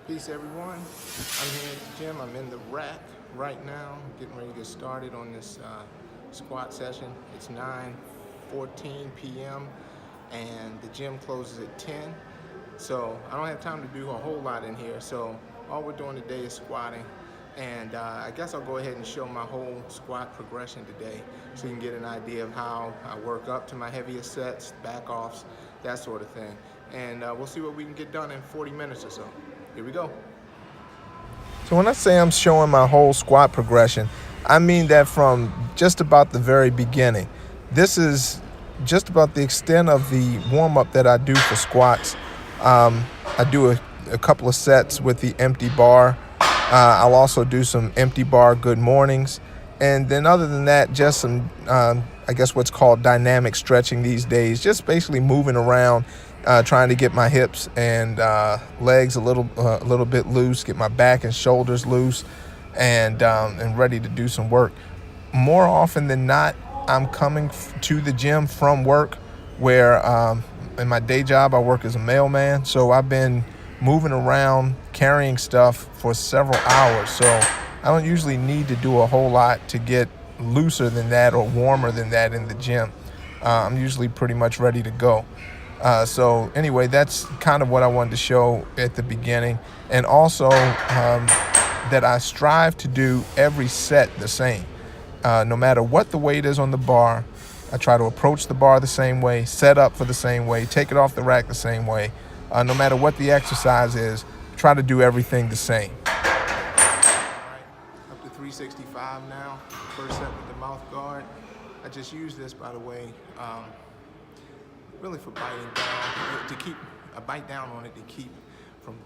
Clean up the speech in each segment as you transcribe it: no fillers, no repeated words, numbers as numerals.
Peace everyone. I'm here at the gym. I'm in the rack right now, getting ready to get started on this squat session. It's 9:14 p.m. and the gym closes at 10. So I don't have time to do a whole lot in here. So all we're doing today is squatting. And I guess I'll go ahead and show my whole squat progression today so you can get an idea of how I work up to my heaviest sets, back offs, that sort of thing. And we'll see what we can get done in 40 minutes or so. Here we go. So when I say I'm showing my whole squat progression, I mean that from just about the very beginning. This is just about the extent of the warm-up that I do for squats. I do a couple of sets with the empty bar. I'll also do some empty bar good mornings. And then other than that, just some, I guess what's called dynamic stretching these days, just basically moving around, trying to get my hips and legs a little bit loose, get my back and shoulders loose, and ready to do some work. More often than not, I'm coming to the gym from work, where in my day job I work as a mailman, so I've been moving around carrying stuff for several hours. So I don't usually need to do a whole lot to get looser than that or warmer than that in the gym. I'm usually pretty much ready to go. So anyway, that's kind of what I wanted to show at the beginning. And also that I strive to do every set the same. No matter what the weight is on the bar, I try to approach the bar the same way, set up for the same way, take it off the rack the same way. No matter what the exercise is, try to do everything the same. All right, up to 365 now. First set with the mouth guard. I just use this, by the way, really for biting down, to keep a bite down on it to keep from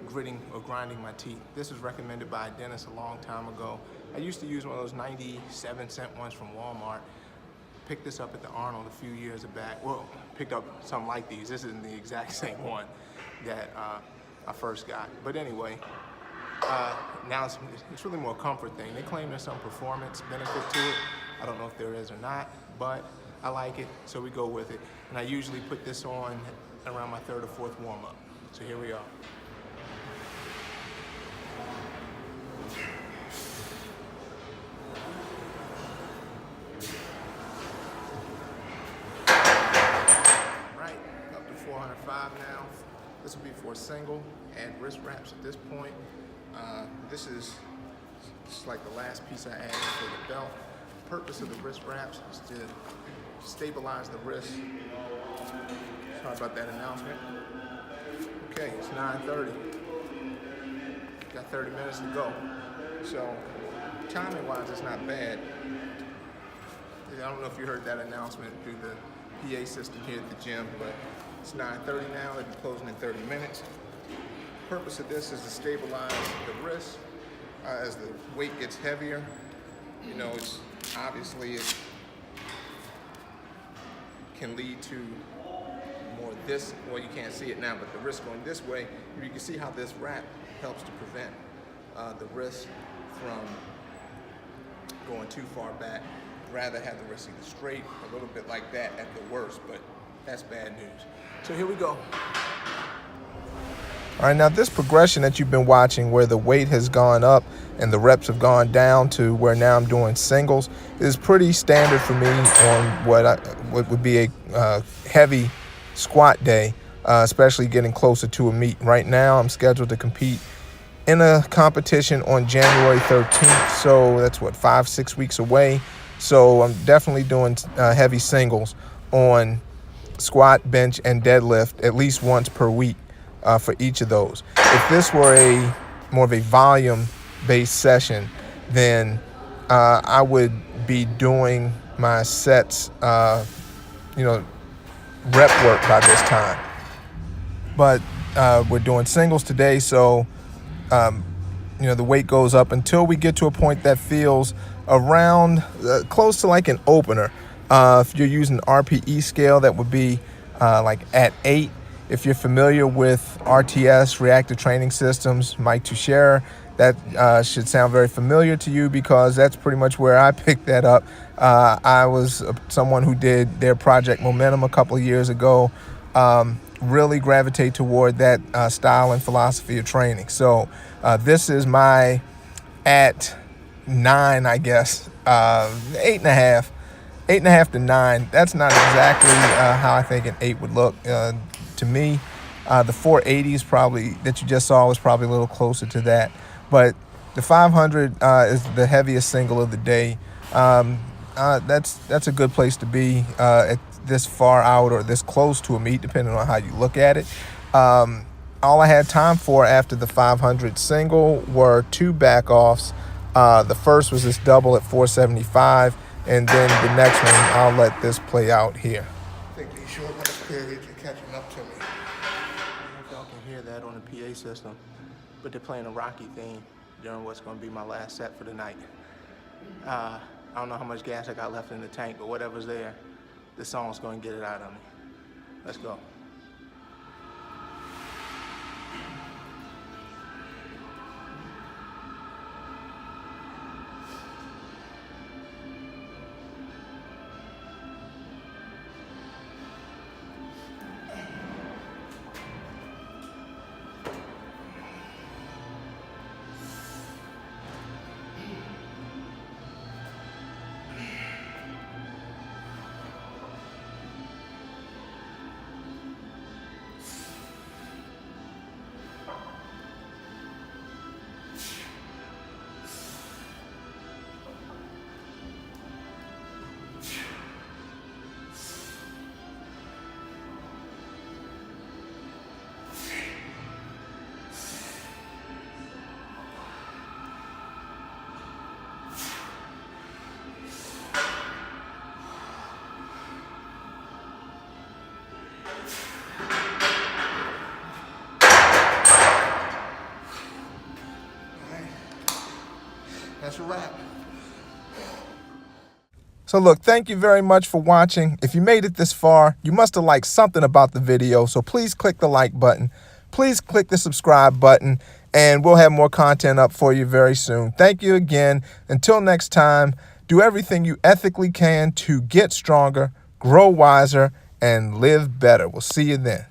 gritting or grinding my teeth. This was recommended by a dentist a long time ago. I used to use one of those 97-cent ones from Walmart. Picked this up at the Arnold a few years back. Well, picked up something like these. This isn't the exact same one that I first got. But anyway, now it's really more a comfort thing. They claim there's some performance benefit to it. I don't know if there is or not, but I like it, so we go with it. And I usually put this on around my third or fourth warm-up. So here we are. Right, up to 405 now. This will be for a single and wrist wraps at this point. This is like the last piece I added for the belt. The purpose of the wrist wraps is to stabilize the wrist. Sorry about that announcement. Okay, it's 9:30. Got 30 minutes to go. So timing wise, it's not bad. I don't know if you heard that announcement through the PA system here at the gym, but it's 9:30 now. It'll be closing in 30 minutes. The purpose of this is to stabilize the wrist as the weight gets heavier. You know, it's obviously it can lead to more this, well, you can't see it now, but the wrist going this way, you can see how this wrap helps to prevent the wrist from going too far back. Rather have the wrist either straight, a little bit like that at the worst, but that's bad news. So here we go. All right, now this progression that you've been watching, where the weight has gone up and the reps have gone down to where now I'm doing singles, is pretty standard for me on what would be a heavy squat day, especially getting closer to a meet. Right now, I'm scheduled to compete in a competition on January 13th, so that's 5-6 weeks away. So I'm definitely doing heavy singles on squat, bench, and deadlift at least once per week. For each of those. If this were a more of a volume-based session, then I would be doing my sets, rep work by this time. But we're doing singles today, so the weight goes up until we get to a point that feels around close to like an opener. If you're using an RPE scale, that would be like at 8. If you're familiar with RTS, Reactive Training Systems, Mike Tuchscherer, that should sound very familiar to you because that's pretty much where I picked that up. I was someone who did their Project Momentum a couple of years ago, really gravitate toward that style and philosophy of training. So this is my at 9, I guess, 8.5. 8.5 to 9. That's not exactly how I think an 8 would look to me. The 480s probably that you just saw was probably a little closer to that, but the 500 is the heaviest single of the day. That's a good place to be at this far out or this close to a meet, depending on how you look at it. All I had time for after the 500 single were 2 back-offs. The first was this double at 475, and then the next one, I'll let this play out here. I think these short legs periods are catching up to me. I don't know if y'all can hear that on the PA system, but they're playing a Rocky theme during what's going to be my last set for the night. I don't know how much gas I got left in the tank, but whatever's there, the song's going to get it out of me. Let's go. That's a wrap. So look, thank you very much for watching. If you made it this far, you must have liked something about the video, so please click the like button. Please click the subscribe button, and we'll have more content up for you very soon. Thank you again. Until next time, do everything you ethically can to get stronger, grow wiser, and live better. We'll see you then.